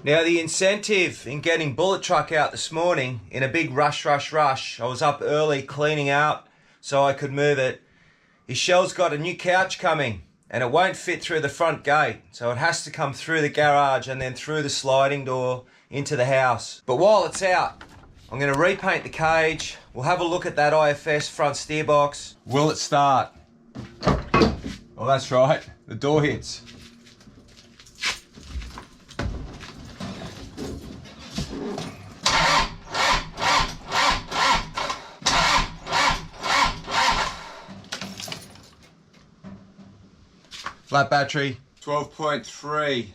Now the incentive in getting Bullet Truck out this morning in a big rush, I was up early cleaning out so I could move it, is Chelle's got a new couch coming and it won't fit through the front gate, so it has to come through the garage and then through the sliding door into the house. But while it's out, I'm going to repaint the cage, we'll have a look at that IFS front steer box. Will it start? Well, that's right, the door hits. Flat battery, 12.3.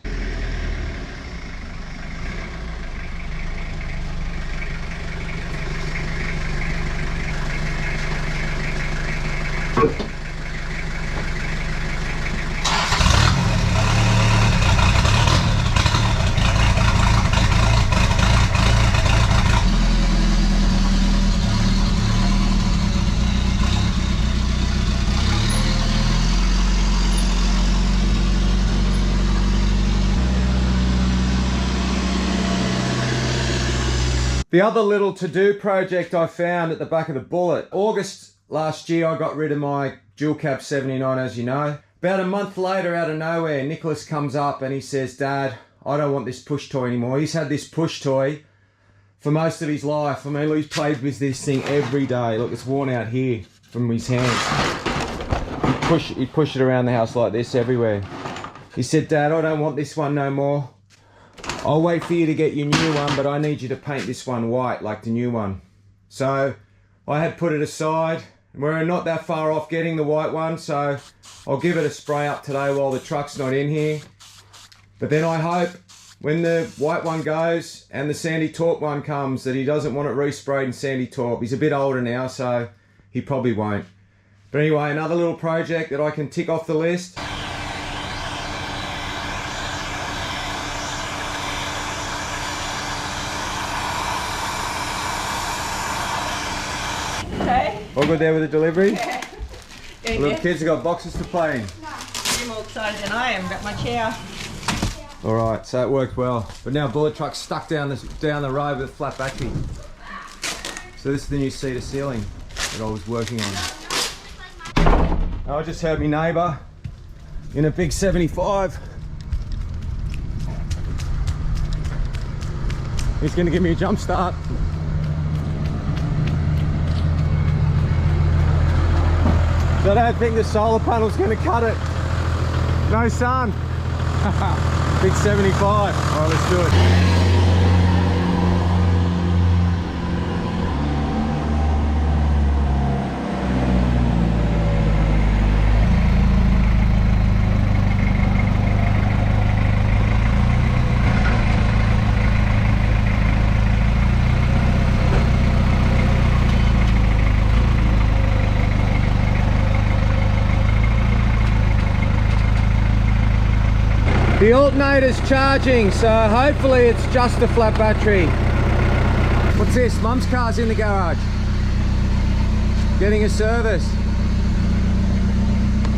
The other little to-do project I found at the back of the Bullet. August last year I got rid of my dual cab 79, as you know. About a month later, out of nowhere, Nicholas comes up and he says, "Dad, I don't want this push toy anymore." He's had this push toy for most of his life. I mean, he's played with this thing every day. Look, it's worn out here from his hands. He'd push it around the house like this everywhere. He said, "Dad, I don't want this one no more. I'll wait for you to get your new one, but I need you to paint this one white like the new one." So I had put it aside. We're not that far off getting the white one, so I'll give it a spray up today while the truck's not in here. But then I hope when the white one goes and the Sandy Torp one comes that he doesn't want it resprayed in Sandy Torp. He's a bit older now, so he probably won't. But anyway, another little project that I can tick off the list. All good there with the delivery? Yeah. The little kids have got boxes to play in. You're more excited than I am, got my chair. Alright, so it worked well. But now Bullet Truck's stuck down the road with a flat battery. So this is the new cedar ceiling that I was working on. I just heard my neighbour in a big 75. He's going to give me a jump start. So I don't think the solar panel's going to cut it. No sun. Big 75. All right, let's do it. The alternator's charging, so hopefully it's just a flat battery. What's this? Mum's car's in the garage. Getting a service.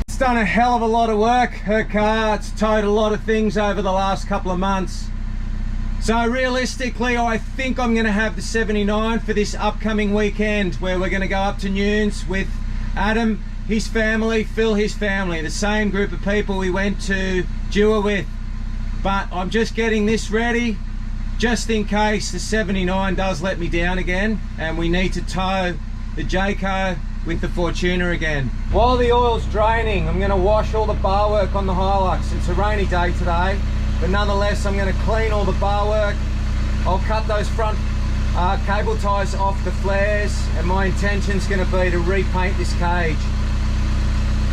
It's done a hell of a lot of work, her car. It's towed a lot of things over the last couple of months. So realistically, I think I'm gonna have the 79 for this upcoming weekend where we're gonna go up to Nunes with Adam, his family, Phil, his family, the same group of people we went to Dewar with. But I'm just getting this ready just in case the 79 does let me down again and we need to tow the Jayco with the Fortuner again. While the oil's draining, I'm going to wash all the bar work on the HiLux. It's a rainy day today, but nonetheless I'm going to clean all the bar work. I'll cut those front cable ties off the flares, and my intention's going to be to repaint this cage.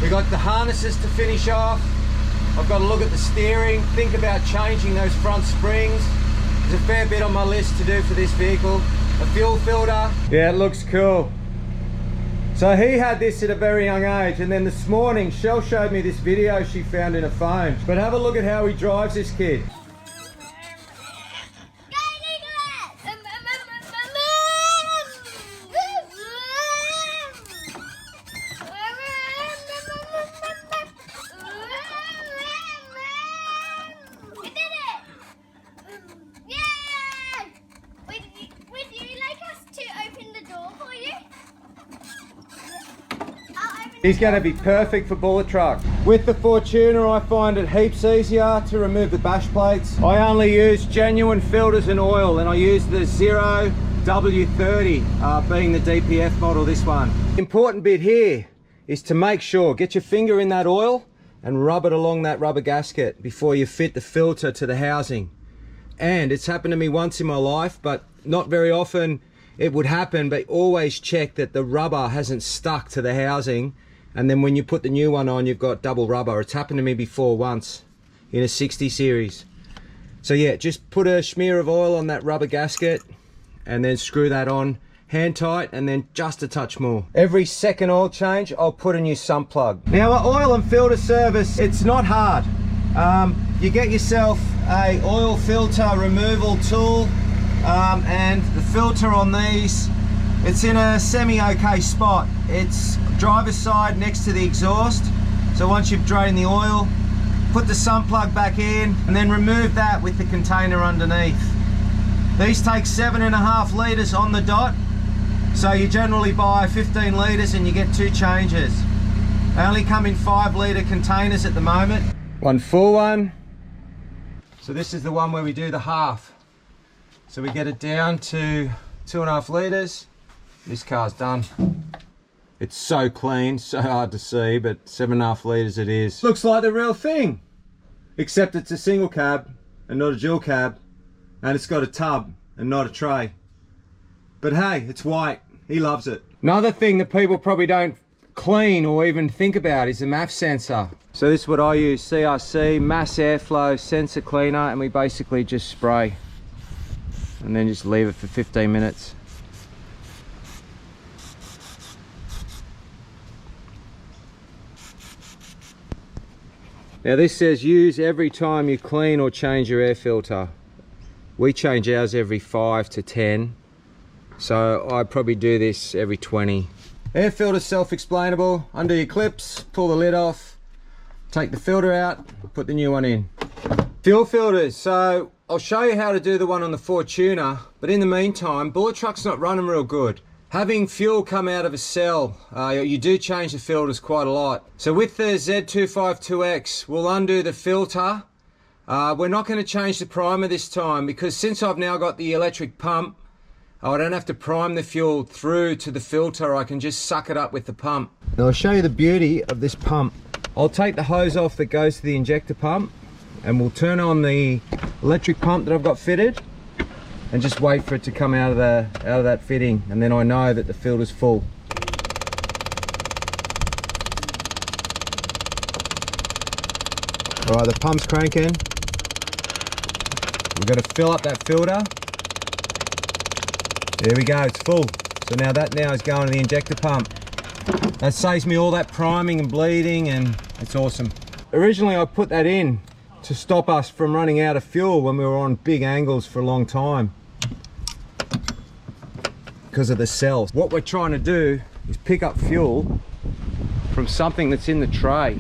We got the harnesses to finish off. I've got to look at the steering, think about changing those front springs. There's a fair bit on my list to do for this vehicle. A fuel filter. Yeah, it looks cool. So he had this at a very young age, and then this morning Chelle showed me this video she found in a phone. But have a look at how he drives this kid. He's going to be perfect for bullet truck. With the Fortuner, I find it heaps easier to remove the bash plates. I only use genuine filters and oil, and I use the 0W30, being the DPF model, this one. Important bit here is to make sure, get your finger in that oil and rub it along that rubber gasket before you fit the filter to the housing. And it's happened to me once in my life, but not very often it would happen, but always check that the rubber hasn't stuck to the housing, and then when you put the new one on, you've got double rubber. It's happened to me before once in a 60 series. So yeah, just put a smear of oil on that rubber gasket and then screw that on hand tight, and then just a touch more. Every second oil change, I'll put a new sump plug. Now, an oil and filter service, it's not hard. You get yourself a oil filter removal tool, and the filter on these, it's in a semi-okay spot. It's driver's side next to the exhaust. So once you've drained the oil, put the sump plug back in and then remove that with the container underneath. These take 7.5 litres on the dot. So you generally buy 15 litres and you get 2 changes. They only come in 5 litre containers at the moment. One full one. So this is the one where we do the half. So we get it down to 2.5 litres. This car's done. It's so clean, so hard to see, but 7.5 litres it is. Looks like the real thing, except it's a single cab and not a dual cab, and it's got a tub and not a tray. But hey, it's white. He loves it. Another thing that people probably don't clean or even think about is the MAF sensor. So this is what I use, CRC, mass airflow sensor cleaner, and we basically just spray and then just leave it for 15 minutes. Now this says use every time you clean or change your air filter. We change ours every 5 to 10. So I probably do this every 20. Air filter self-explainable. Undo your clips, pull the lid off, take the filter out, put the new one in. Fuel filters. So I'll show you how to do the one on the Fortuner, but in the meantime, bullet truck's not running real good. Having fuel come out of a cell, you do change the filters quite a lot. So with the Z252X, we'll undo the filter. We're not going to change the primer this time, because since I've now got the electric pump, I don't have to prime the fuel through to the filter. I can just suck it up with the pump. Now I'll show you the beauty of this pump. I'll take the hose off that goes to the injector pump, and we'll turn on the electric pump that I've got fitted, and just wait for it to come out of that fitting, and then I know that the filter's full. All right, the pump's cranking. We've got to fill up that filter. There we go, it's full. So now that is going to the injector pump. That saves me all that priming and bleeding, and it's awesome. Originally I put that in to stop us from running out of fuel when we were on big angles for a long time, because of the cells. What we're trying to do is pick up fuel from something that's in the tray.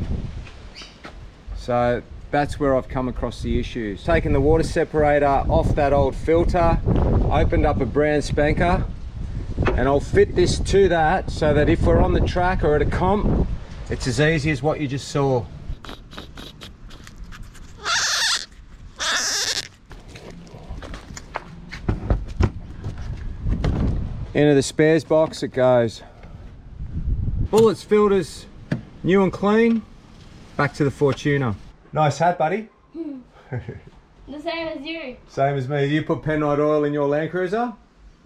So that's where I've come across the issues. Taken the water separator off that old filter, opened up a brand spanker, and I'll fit this to that so that if we're on the track or at a comp, it's as easy as what you just saw. Into the spares box it goes. Bullets, filters, new and clean. Back to the Fortuner. Nice hat, buddy. The same as you. Same as me. You put Penrite oil in your Land Cruiser?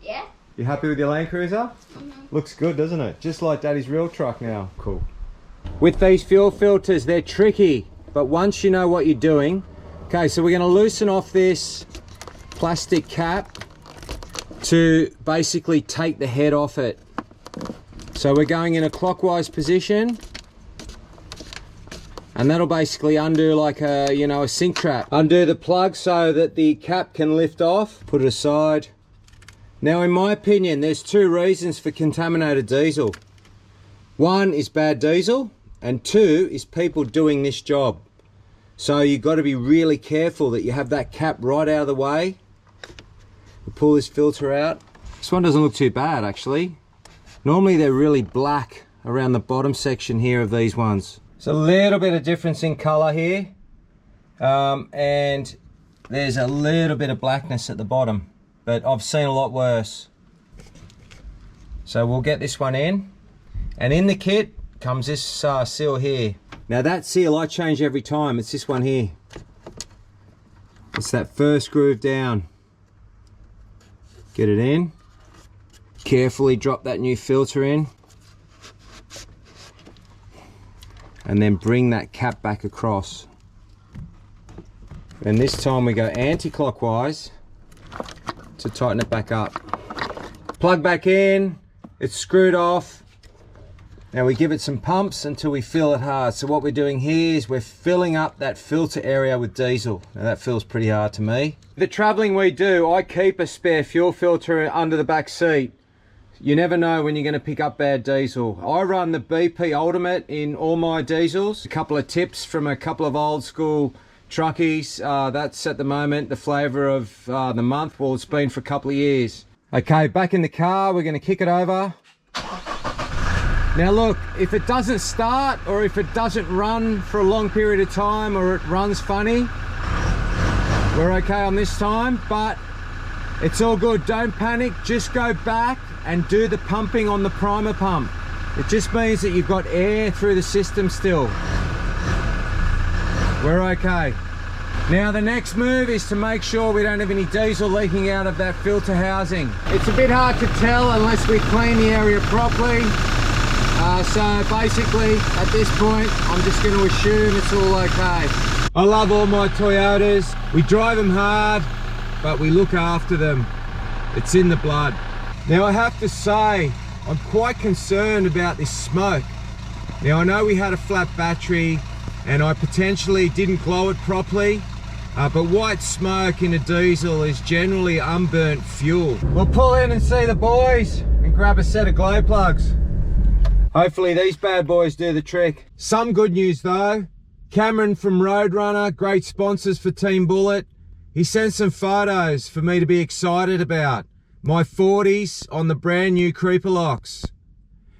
Yeah. You happy with your Land Cruiser? Mm-hmm. Looks good, doesn't it? Just like Daddy's real truck now. Cool. With these fuel filters, they're tricky, but once you know what you're doing. Okay, so we're going to loosen off this plastic cap to basically take the head off it. So we're going in a clockwise position, and that'll basically undo like a, you know, a sink trap. Undo the plug so that the cap can lift off, put it aside. Now in my opinion, there's 2 reasons for contaminated diesel. 1 is bad diesel, and 2 is people doing this job. So you've got to be really careful that you have that cap right out of the way. We'll pull this filter out. This one doesn't look too bad actually. Normally they're really black around the bottom section here of these ones. There's a little bit of difference in color here, and there's a little bit of blackness at the bottom, but I've seen a lot worse. So we'll get this one in, and in the kit comes this seal here. Now that seal I change every time. It's this one here. It's that first groove down. Get it in. Carefully drop that new filter in. And then bring that cap back across. And this time we go anti-clockwise to tighten it back up. Plug back in, it's screwed off. Now we give it some pumps until we fill it hard. So what we're doing here is we're filling up that filter area with diesel. Now that feels pretty hard to me. The traveling we do, I keep a spare fuel filter under the back seat. You never know when you're going to pick up bad diesel. I run the BP Ultimate in all my diesels. A couple of tips from a couple of old school truckies. That's at the moment the flavour of the month. Well, it's been for a couple of years. Okay, back in the car, we're going to kick it over. Now look, if it doesn't start or if it doesn't run for a long period of time or it runs funny, we're okay on this time, but it's all good. Don't panic, just go back and do the pumping on the primer pump. It just means that you've got air through the system still. We're okay. Now the next move is to make sure we don't have any diesel leaking out of that filter housing. It's a bit hard to tell unless we clean the area properly. So basically at this point I'm just going to assume it's all okay. I love all my Toyotas. We drive them hard, but we look after them. It's in the blood. Now I have to say, I'm quite concerned about this smoke. Now I know we had a flat battery and I potentially didn't glow it properly, but white smoke in a diesel is generally unburnt fuel. We'll pull in and see the boys and grab a set of glow plugs. Hopefully these bad boys do the trick. Some good news though. Cameron from Roadrunner, great sponsors for Team Bullet. He sent some photos for me to be excited about. My 40s on the brand new Creeper locks.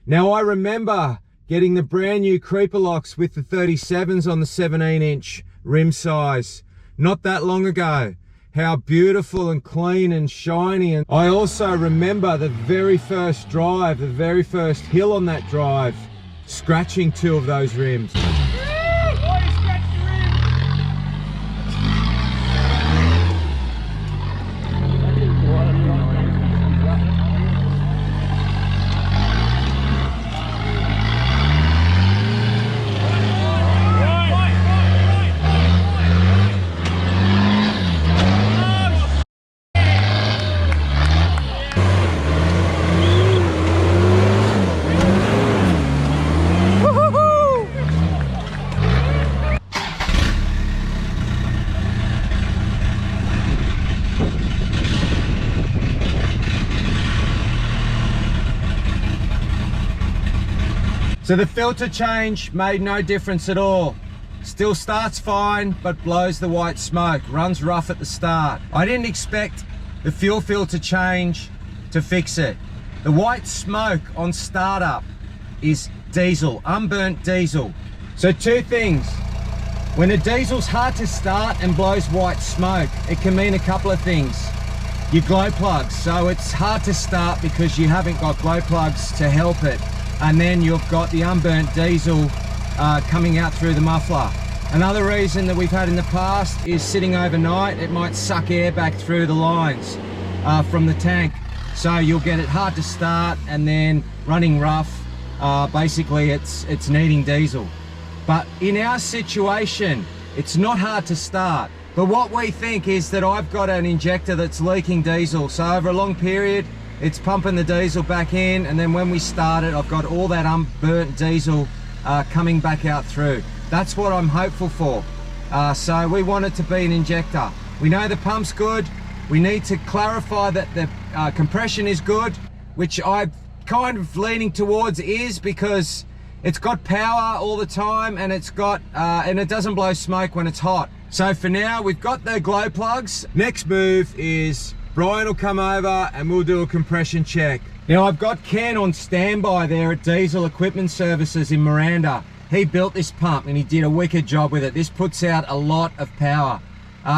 Now I remember getting the brand new Creeper locks with the 37s on the 17-inch rim size not that long ago. How beautiful and clean and shiny. And I also remember the very first drive, the very first hill on that drive, scratching two of those rims. So the filter change made no difference at all. Still starts fine, but blows the white smoke, runs rough at the start. I didn't expect the fuel filter change to fix it. The white smoke on startup is diesel, unburnt diesel. So two things. When a diesel's hard to start and blows white smoke, it can mean a couple of things. Your glow plugs, so it's hard to start because you haven't got glow plugs to help it. And then you've got the unburnt diesel coming out through the muffler. Another reason that we've had in the past is sitting overnight, it might suck air back through the lines from the tank. So you'll get it hard to start and then running rough. Basically it's needing diesel. But in our situation, it's not hard to start. But what we think is that I've got an injector that's leaking diesel. So over a long period, it's pumping the diesel back in, and then when we start it, I've got all that unburnt diesel coming back out through. That's what I'm hopeful for. So we want it to be an injector. We know the pump's good. We need to clarify that the compression is good, which I'm kind of leaning towards is, because it's got power all the time and it's got and it doesn't blow smoke when it's hot. So for now, we've got the glow plugs. Next move is Brian will come over and we'll do a compression check. Now I've got Ken on standby there at Diesel Equipment Services in Miranda. He built this pump and he did a wicked job with it. This puts out a lot of power.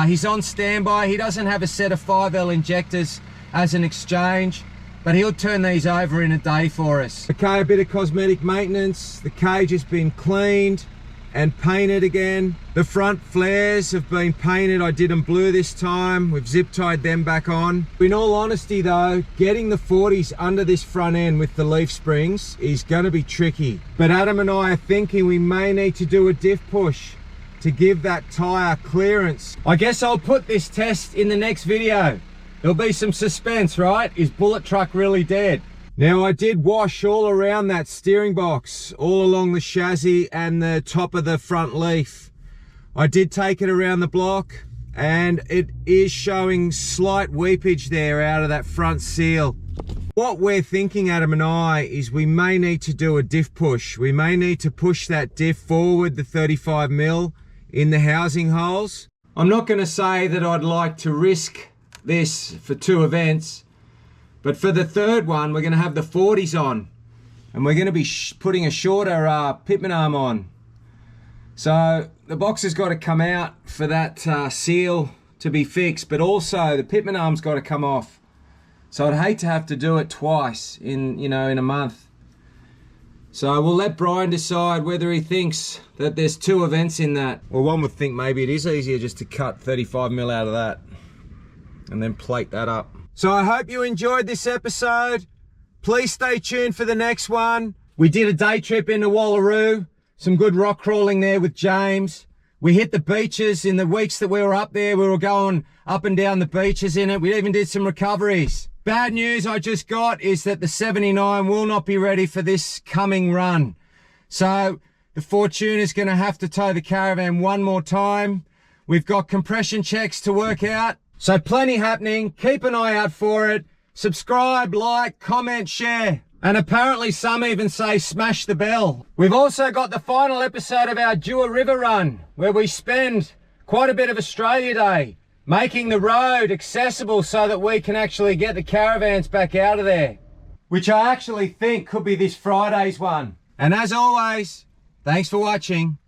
He's on standby. He doesn't have a set of 5L injectors as an exchange, but he'll turn these over in a day for us. Okay, a bit of cosmetic maintenance. The cage has been cleaned and painted again. The front flares have been painted. I did them blue this time. We've zip tied them back on. In all honesty though, getting the 40s under this front end with the leaf springs is going to be tricky. But Adam and I are thinking we may need to do a diff push to give that tyre clearance. I guess I'll put this test in the next video. There'll be some suspense, right? Is Bullet Truck really dead? Now I did wash all around that steering box, all along the chassis and the top of the front leaf. I did take it around the block and it is showing slight weepage there out of that front seal. What we're thinking, Adam and I, is we may need to do a diff push. We may need to push that diff forward the 35mm in the housing holes. I'm not going to say that I'd like to risk this for 2 events, but for the third one, we're going to have the 40s on, and we're going to be putting a shorter pitman arm on. So the box has got to come out for that seal to be fixed, but also the pitman arm's got to come off. So I'd hate to have to do it twice in a month. So we'll let Brian decide whether he thinks that there's 2 events in that. Well, one would think maybe it is easier just to cut 35mm out of that and then plate that up. So I hope you enjoyed this episode. Please stay tuned for the next one. We did a day trip into Wallaroo, some good rock crawling there with James. We hit the beaches in the weeks that we were up there. We were going up and down the beaches in it. We even did some recoveries. Bad news I just got is that the 79 will not be ready for this coming run. So the Fortuna's going to have to tow the caravan one more time. We've got compression checks to work out. So plenty happening. Keep an eye out for it. Subscribe, like, comment, share. And apparently some even say smash the bell. We've also got the final episode of our Dewar River run, where we spend quite a bit of Australia Day making the road accessible so that we can actually get the caravans back out of there, which I actually think could be this Friday's one. And as always, thanks for watching.